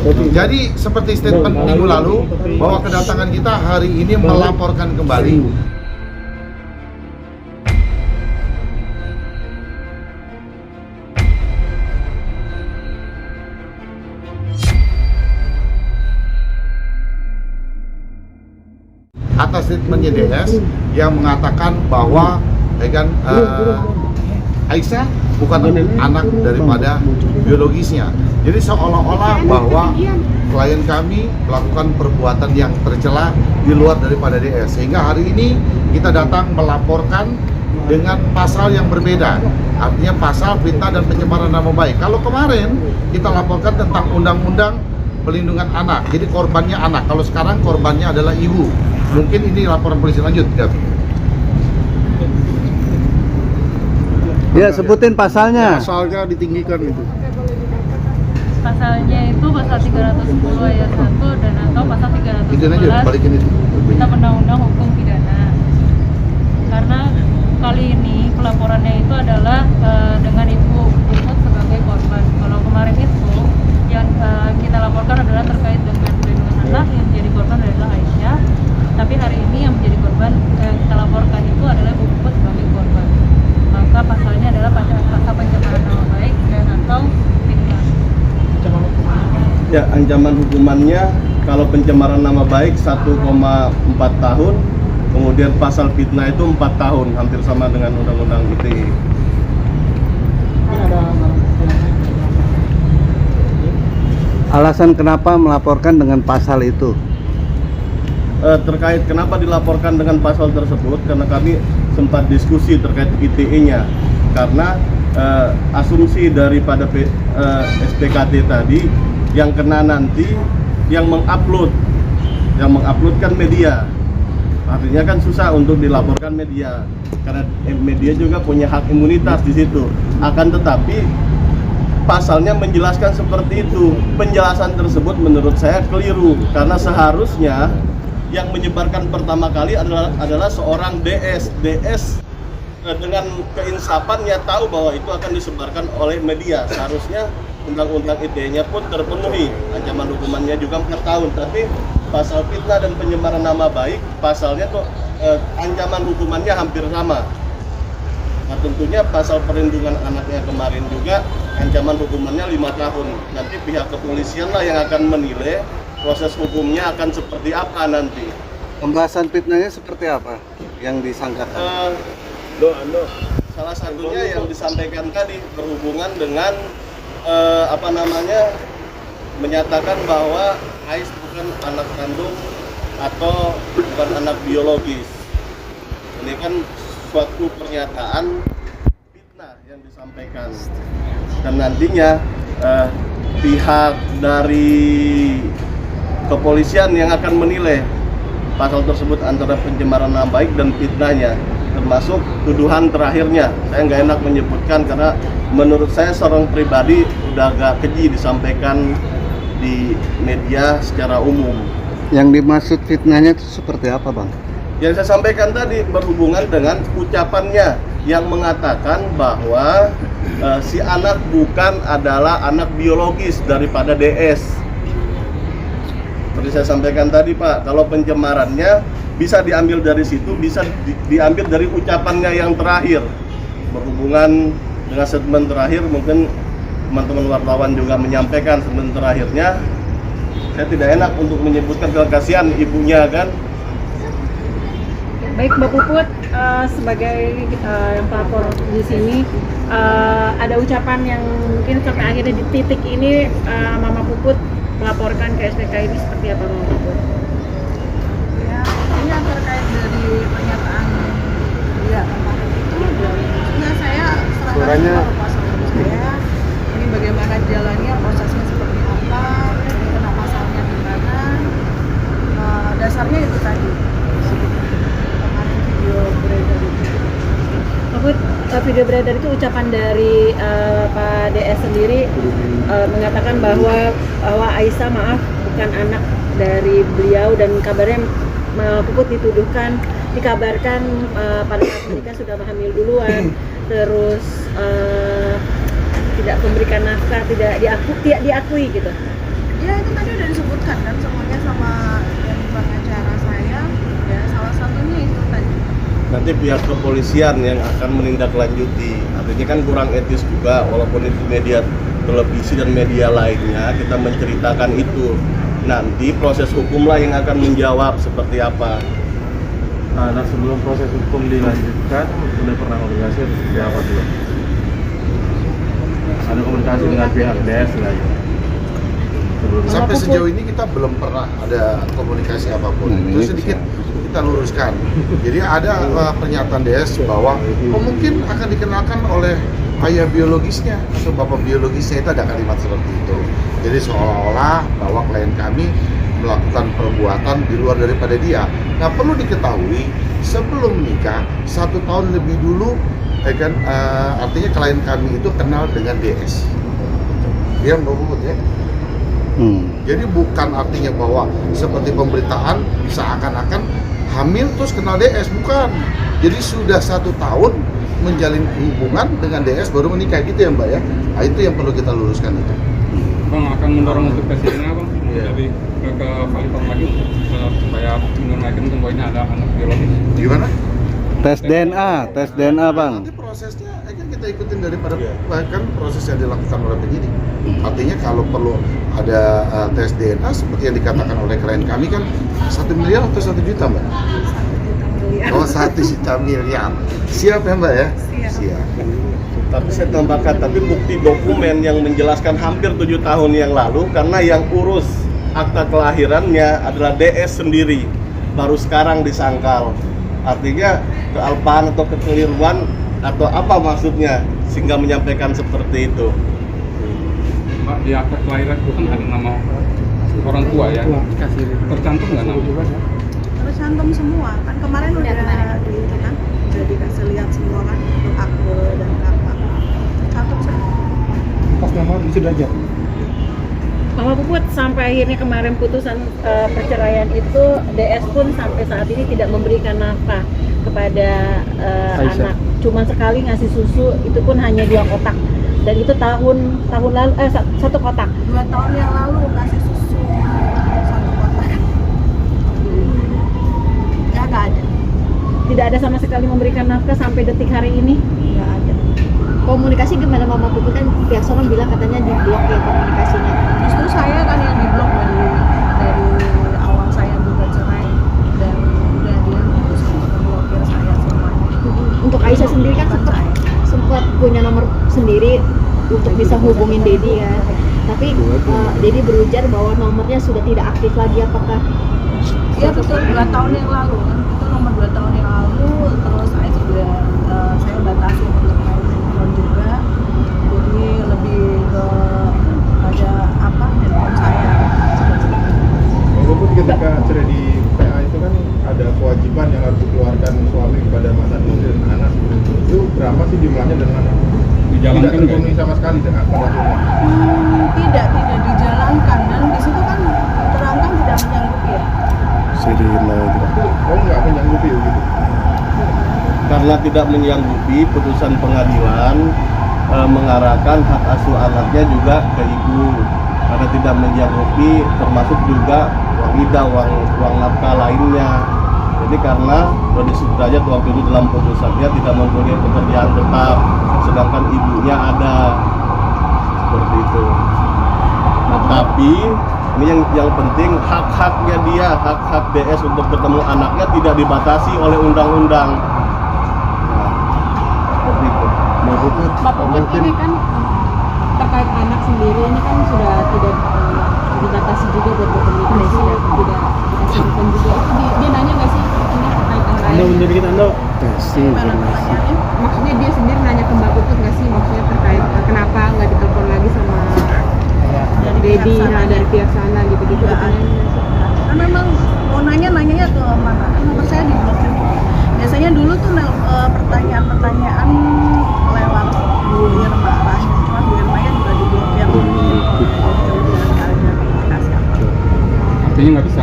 Jadi seperti statement minggu lalu bahwa kedatangan kita hari ini melaporkan kembali atas statementnya DS yang mengatakan bahwa Aisyah bukan anak daripada biologisnya. Jadi seolah-olah bahwa klien kami melakukan perbuatan yang tercela di luar daripada DS. Sehingga hari ini kita datang melaporkan dengan pasal yang berbeda. Artinya pasal fitnah dan pencemaran nama baik. Kalau kemarin kita laporkan tentang undang-undang pelindungan anak. Jadi korbannya anak. Kalau sekarang korbannya adalah ibu. Mungkin ini laporan polisi lanjut, Gap. Ya, sebutin pasalnya. Pasalnya ditinggikan itu. Pasalnya itu pasal 310 ayat 1 dan atau pasal 311 Itu aja, balikin itu. Kitab Undang-Undang Hukum Pidana. Karena kali ini pelaporannya itu adalah dengan Ibu Puput sebagai korban. Kalau kemarin itu yang kita laporkan adalah terkait dengan perlindungan anak, yang menjadi korban adalah Aisyah. Tapi hari ini yang menjadi korban kita laporkan itu adalah Ibu Puput sebagai korban. Maka pasalnya adalah pasal pencemaran nama baik dan atau fitnah. Ya, ancaman hukumannya kalau pencemaran nama baik 1,4 tahun, kemudian pasal fitnah itu 4 tahun, hampir sama dengan Undang-Undang ITE. Alasan kenapa melaporkan dengan pasal itu? Terkait kenapa dilaporkan dengan pasal tersebut, karena kami sempat diskusi terkait ITE-nya, karena asumsi daripada SPKT tadi yang kena nanti yang menguploadkan media, artinya kan susah untuk dilaporkan media karena media juga punya hak imunitas di situ. Akan tetapi pasalnya menjelaskan seperti itu. Penjelasan tersebut menurut saya keliru, karena seharusnya yang menyebarkan pertama kali adalah seorang DS dengan keinsafannya tahu bahwa itu akan disebarkan oleh media. Seharusnya undang-undang ITE-nya pun terpenuhi, ancaman hukumannya juga 4 tahun. Tapi pasal fitnah dan pencemaran nama baik, pasalnya tuh ancaman hukumannya hampir sama. Nah, tentunya pasal perlindungan anaknya kemarin juga ancaman hukumannya 5 tahun. Nanti pihak kepolisian lah yang akan menilai proses hukumnya akan seperti apa nanti. Pembahasan fitnahnya seperti apa yang disangkakan? Salah satunya yang disampaikan tadi berhubungan dengan menyatakan bahwa Ais bukan anak kandung atau bukan anak biologis. Ini kan suatu pernyataan fitnah yang disampaikan, dan nantinya pihak dari kepolisian yang akan menilai pasal tersebut antara pencemaran nama baik dan fitnahnya, termasuk tuduhan terakhirnya. Saya nggak enak menyebutkan karena menurut saya seorang pribadi udah agak keji disampaikan di media secara umum. Yang dimaksud fitnahnya itu seperti apa, Bang? Yang saya sampaikan tadi berhubungan dengan ucapannya yang mengatakan bahwa si anak bukan adalah anak biologis daripada DS. Seperti saya sampaikan tadi, Pak, kalau pencemarannya bisa diambil dari situ, bisa diambil dari ucapannya yang terakhir. Berhubungan dengan statement terakhir, mungkin teman-teman wartawan juga menyampaikan statement terakhirnya. Saya tidak enak untuk menyebutkan, kasihan ibunya kan. Baik, Mbak Puput, sebagai yang pelapor di sini, ada ucapan yang mungkin sampai akhirnya di titik ini Mama Puput melaporkan ke SPK ini seperti apa, Mama Puput? Ya, ini yang terkait dari pernyataan dia kemarin itu, ya saya serahkan kepada kuasa hukum saya. Ini bagaimana jalannya, prosesnya seperti apa, ini kena pasalnya di mana. Dasarnya itu tadi. Kemarin video beredar itu. Puput, video beredar itu ucapan dari Pak DS sendiri mengatakan bahwa Aisyah bukan anak dari beliau, dan kabarnya Puput dikabarkan pada saat menikah sudah hamil duluan, terus tidak memberikan nafkah, tidak diakui gitu. Ya Ya itu tadi udah disebutkan kan semuanya sama dari pengacara saya. Ya salah satunya itu tadi. Nanti pihak kepolisian yang akan menindaklanjuti. Artinya kan kurang etis juga, walaupun itu media televisi dan media lainnya, kita menceritakan itu. Nanti proses hukumlah yang akan menjawab seperti apa. Nah, sebelum proses hukum dilanjutkan, sudah pernah komunikasi atau seperti apa dulu? Ada komunikasi dengan pihak DS lah ya? Sebelumnya. Sampai sejauh ini kita belum pernah ada komunikasi apapun. Itu sedikit kita luruskan. Jadi ada pernyataan DS bahwa mungkin akan dikenalkan oleh ayah biologisnya atau bapak biologisnya, itu ada kalimat seperti itu. Jadi seolah-olah bahwa klien kami melakukan perbuatan di luar daripada dia. Nah, perlu diketahui sebelum nikah 1 tahun lebih dulu, artinya klien kami itu kenal dengan DS. Dia berbut ya. Jadi bukan artinya bahwa seperti pemberitaan seakan-akan hamil terus kenal DS, bukan. Jadi sudah 1 tahun menjalin hubungan dengan DS baru menikah gitu ya Mbak ya. Nah, itu yang perlu kita luruskan itu. Bang akan mendorong untuk tes DNA bang, jadi ke Khalifah lagi supaya menunjukkan bahwa ini ada anak biologis. Gimana? Tes DNA bang. Nanti prosesnya kan kita ikutin daripada bahkan proses yang dilakukan oleh penyidik. Artinya kalau perlu ada tes DNA seperti yang dikatakan oleh klien kami kan 1 miliar atau 1 juta Mbak? 1 juta miliar. Oh 1 juta miliar. Siap ya Mbak ya? Siap. Tapi saya tambahkan, tapi bukti dokumen yang menjelaskan hampir 7 tahun yang lalu, karena yang urus akta kelahirannya adalah DS sendiri, baru sekarang disangkal. Artinya kealpaan atau kekeliruan atau apa maksudnya sehingga menyampaikan seperti itu. Mbak, di akta kelahiran itu kan ada nama orang tua ya, tercantum nggak nama? Tercantum semua kan kemarin udah dikasih lihat semua kan untuk akte dan apa. Tercantum semua. Pas nama sudah aja. Mama Puput, sampai akhirnya kemarin putusan perceraian itu, DS pun sampai saat ini tidak memberikan nafkah kepada anak. Cuma sekali ngasih susu, itu pun hanya 2 kotak. Dan itu tahun lalu 1 kotak. 2 tahun yang lalu kasih susu 1 kotak. Ya nggak ada. Tidak ada sama sekali memberikan nafkah sampai detik hari ini. Nggak ada. Komunikasi gimana Mama Puput, kan pihak sono bilang katanya di blok ya komunikasinya. Justru saya kan yang diblok dari awal saya bukan cerai, dan udah dia memutuskan untuk memblokir saya semuanya. Untuk Aisyah sendiri kan sempat punya nomor sendiri untuk bisa hubungin Dedi ya. Tapi Dedi berujar bahwa nomornya sudah tidak aktif lagi. Apakah? Iya betul, 2 tahun yang lalu kan, itu nomor 2 tahun yang lalu. Terus saya sudah saya batasi untuk main handphone juga, jadi lebih ke pada apa handphone saya. Walaupun ketika cerai di PA itu kan ada kewajiban yang harus dikeluarkan suami kepada mantan istri dan anak. Itu berapa sih jumlahnya dan mana? Dijalankan Tidak terpenuhi sama sekali dengan pada akhirnya. Tidak dijalankan, dan di situ kan terangkan tidak menyanggupi ya. Oh nggak menyanggupi gitu. Karena tidak menyanggupi, putusan pengadilan mengarahkan hak asuh anaknya juga ke ibu. Karena tidak menyanggupi, termasuk juga uang nafkah lainnya. Jadi karena Dodi Sudrajat waktu itu dalam putusannya tidak mempunyai pekerjaan tetap, sedangkan ibunya ada, seperti itu. Tapi ini yang penting, hak-haknya dia, hak-hak DS untuk bertemu anaknya tidak dibatasi oleh undang-undang. Nah, seperti itu. Mbak Puput, ini kan terkait anak sendiri, ini kan sudah tidak dibatasi juga buat bertemu presiden, tidak dikasih hukum juga. Dia nanya nggak sih ini terkait yang lain? Maksudnya dia sendiri nanya ke Mbak Puput nggak sih, maksudnya terkait kenapa nggak ditelepon lagi sama Dedi dari pihak sana gitu-gitu. Kan memang mau nanyanya ke mana? Kan nomor saya diblokir. Biasanya dulu tuh pertanyaan-pertanyaan lewat Bu Irma lah. Cuma Bu Irma juga diblokir. Jadi nggak ada komunikasi apa. Artinya nggak bisa